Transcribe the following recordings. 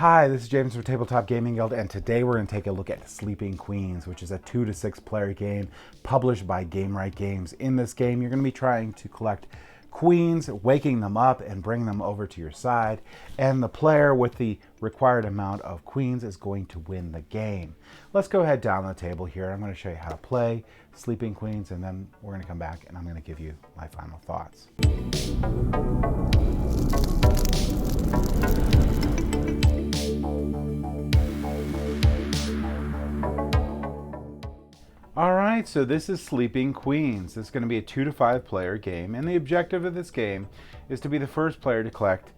Hi, this is James from Tabletop Gaming Guild, and today we're going to take a look at Sleeping Queens, which is a 2 to 6 player game published by Gamewright Games. In this game, you're going to be trying to collect queens, waking them up, and bring them over to your side, and the player with the required amount of queens is going to win the game. Let's go ahead down the table here. I'm going to show you how to play Sleeping Queens, and then we're going to come back and I'm going to give you my final thoughts. Alright, so this is Sleeping Queens. This is going to be a 2 to 5 player game, and the objective of this game is to be the first player to collect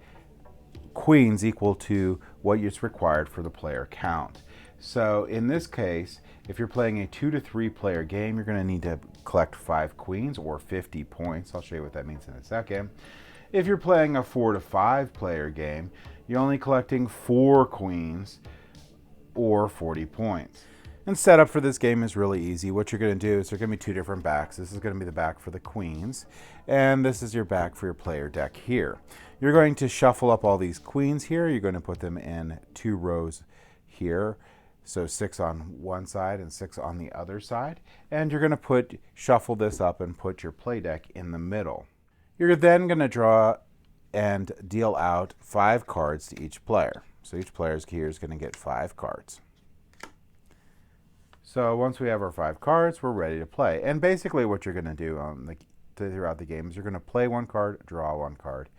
queens equal to what is required for the player count. So in this case, if you're playing a 2 to 3 player game, you're going to need to collect 5 queens or 50 points. I'll show you what that means in a second. If you're playing a 4 to 5 player game, you're only collecting 4 queens or 40 points. And setup for this game is really easy. What you're going to do is there are going to be 2 different backs. This is going to be the back for the queens, and this is your back for your player deck here. You're going to shuffle up all these queens here. You're going to put them in 2 rows here. So 6 on one side and 6 on the other side. And you're going to shuffle this up and put your play deck in the middle. You're then going to draw and deal out 5 cards to each player. So each player here is going to get 5 cards. So once we have our 5 cards, we're ready to play. And basically what you're going to do throughout the game is you're going to play 1 card, draw 1 card.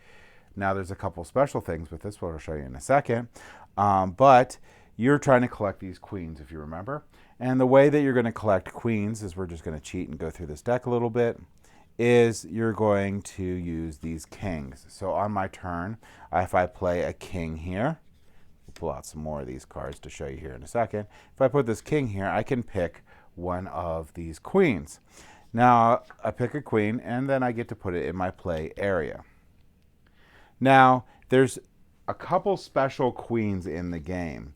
Now there's a couple special things with this, what I'll show you in a second. But you're trying to collect these queens, if you remember. And the way that you're going to collect queens is we're just going to cheat and go through this deck a little bit, is you're going to use these kings. So on my turn, if I play a king here, pull out some more of these cards to show you here in a second. If I put this king here, I can pick one of these queens. Now, I pick a queen, and then I get to put it in my play area. Now, there's a couple special queens in the game.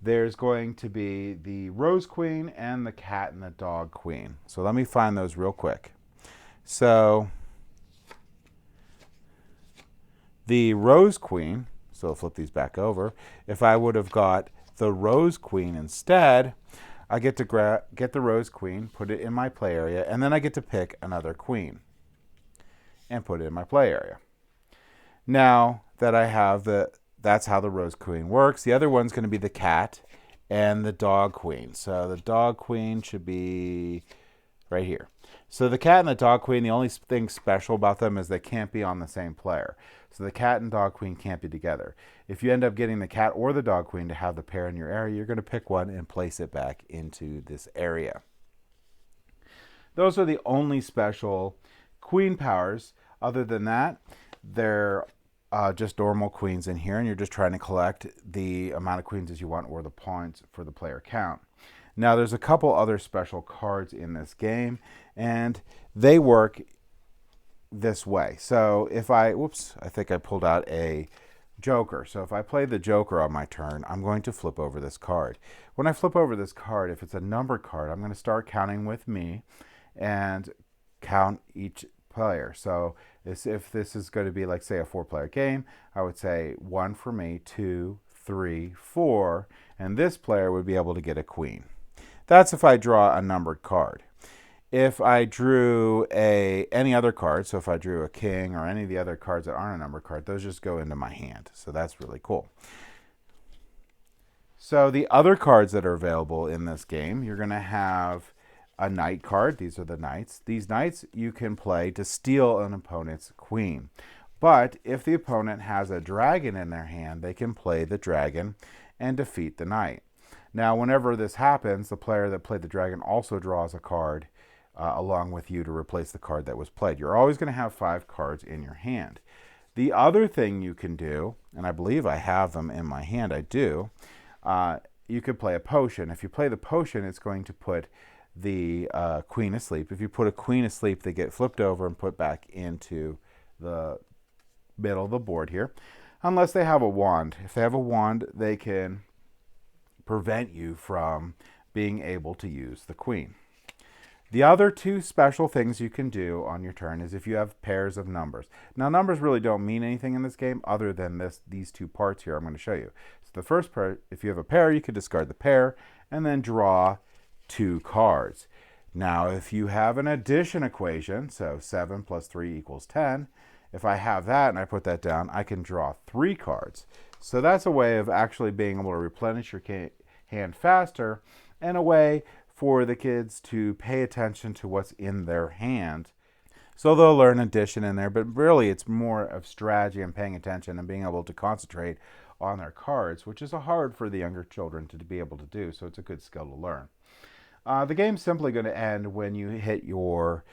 There's going to be the rose queen and the cat and the dog queen. So let me find those real quick. So, the rose queen, so I'll flip these back over. If I would have got the rose queen instead, I get to get the rose queen, put it in my play area, and then I get to pick another queen and put it in my play area. Now that I have that's how the rose queen works. The other one's going to be the cat and the dog queen. So the dog queen should be right here. So the cat and the dog queen, the only thing special about them is they can't be on the same player. So the cat and dog queen can't be together. If you end up getting the cat or the dog queen to have the pair in your area, you're going to pick one and place it back into this area. Those are the only special queen powers. Other than that, they're just normal queens in here, and you're just trying to collect the amount of queens as you want or the points for the player count. Now, there's a couple other special cards in this game, and they work this way. So if I think I pulled out a joker. So if I play the joker on my turn, I'm going to flip over this card. When I flip over this card, if it's a numbered card, I'm going to start counting with me and count each player. So if this is going to be like, say, a 4-player game, I would say 1 for me, 2, 3, 4, and this player would be able to get a queen. That's if I draw a numbered card. If I drew any other card, so if I drew a king or any of the other cards that aren't a numbered card, those just go into my hand. So that's really cool. So the other cards that are available in this game, you're going to have a knight card. These are the knights. These knights you can play to steal an opponent's queen. But if the opponent has a dragon in their hand, they can play the dragon and defeat the knight. Now, whenever this happens, the player that played the dragon also draws a card along with you to replace the card that was played. You're always going to have 5 cards in your hand. The other thing you can do, and I believe I have them in my hand, I do, you could play a potion. If you play the potion, it's going to put the queen asleep. If you put a queen asleep, they get flipped over and put back into the middle of the board here, unless they have a wand. If they have a wand, they can prevent you from being able to use the queen. The other 2 special things you can do on your turn is if you have pairs of numbers. Now, numbers really don't mean anything in this game other than these 2 parts here I'm going to show you. So the first part, if you have a pair, you could discard the pair and then draw 2 cards. Now, if you have an addition equation, so 7 plus 3 equals 10, if I have that and I put that down, I can draw 3 cards. So that's a way of actually being able to replenish your hand faster, and a way for the kids to pay attention to what's in their hand. So they'll learn addition in there, but really it's more of strategy and paying attention and being able to concentrate on their cards, which is hard for the younger children to be able to do, so it's a good skill to learn. The game's simply going to end when you hit your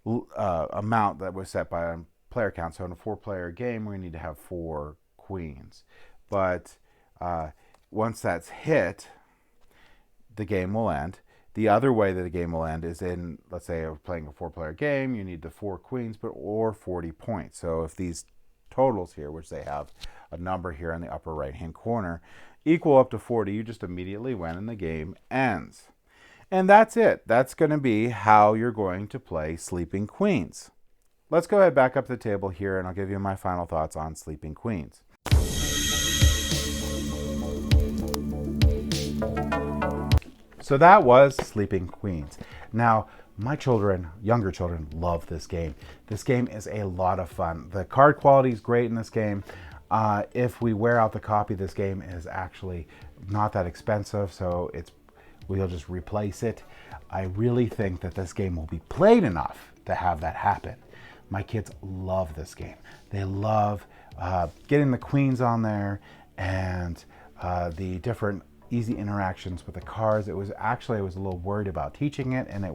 amount that was set by a player count. So in a 4-player game, we need to have 4 queens. But once that's hit, the game will end. The other way that the game will end is in, let's say, I'm playing a 4-player game, you need the 4 queens, or 40 points. So if these totals here, which they have a number here in the upper right-hand corner, equal up to 40, you just immediately win and the game ends. And that's it. That's going to be how you're going to play Sleeping Queens. Let's go ahead back up the table here, and I'll give you my final thoughts on Sleeping Queens. So that was Sleeping Queens. Now, my children, younger children, love this game. This game is a lot of fun. The card quality is great in this game. If we wear out the copy, this game is actually not that expensive, so we'll just replace it. I really think that this game will be played enough to have that happen. My kids love this game. They love getting the queens on there and the different easy interactions with the cards. I was a little worried about teaching it, and they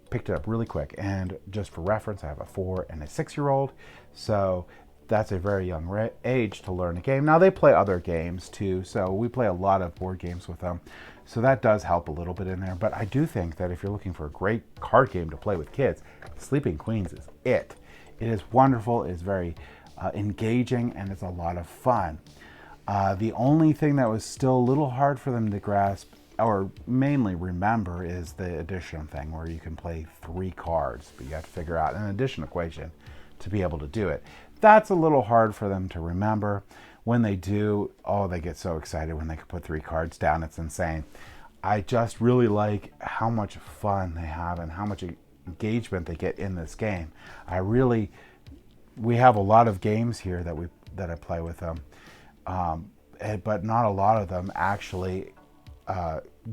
picked it up really quick. And just for reference, I have a 4 and a 6-year-old, so that's a very young age to learn a game. Now they play other games too, so we play a lot of board games with them, so that does help a little bit in there. But I do think that if you're looking for a great card game to play with kids, Sleeping Queens is it. It is wonderful, it is very engaging, and it's a lot of fun. The only thing that was still a little hard for them to grasp, or mainly remember, is the addition thing, where you can play 3 cards, but you have to figure out an addition equation to be able to do it. That's a little hard for them to remember. When they do, they get so excited when they can put 3 cards down. It's insane. I just really like how much fun they have and how much engagement they get in this game. We have a lot of games here that I play with them, but not a lot of them actually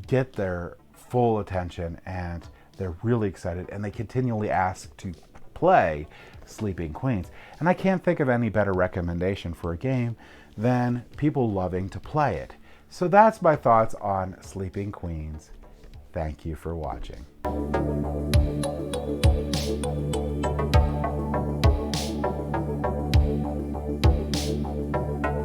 get their full attention, and they're really excited, and they continually ask to play Sleeping Queens. And I can't think of any better recommendation for a game than people loving to play it. So that's my thoughts on Sleeping Queens. Thank you for watching.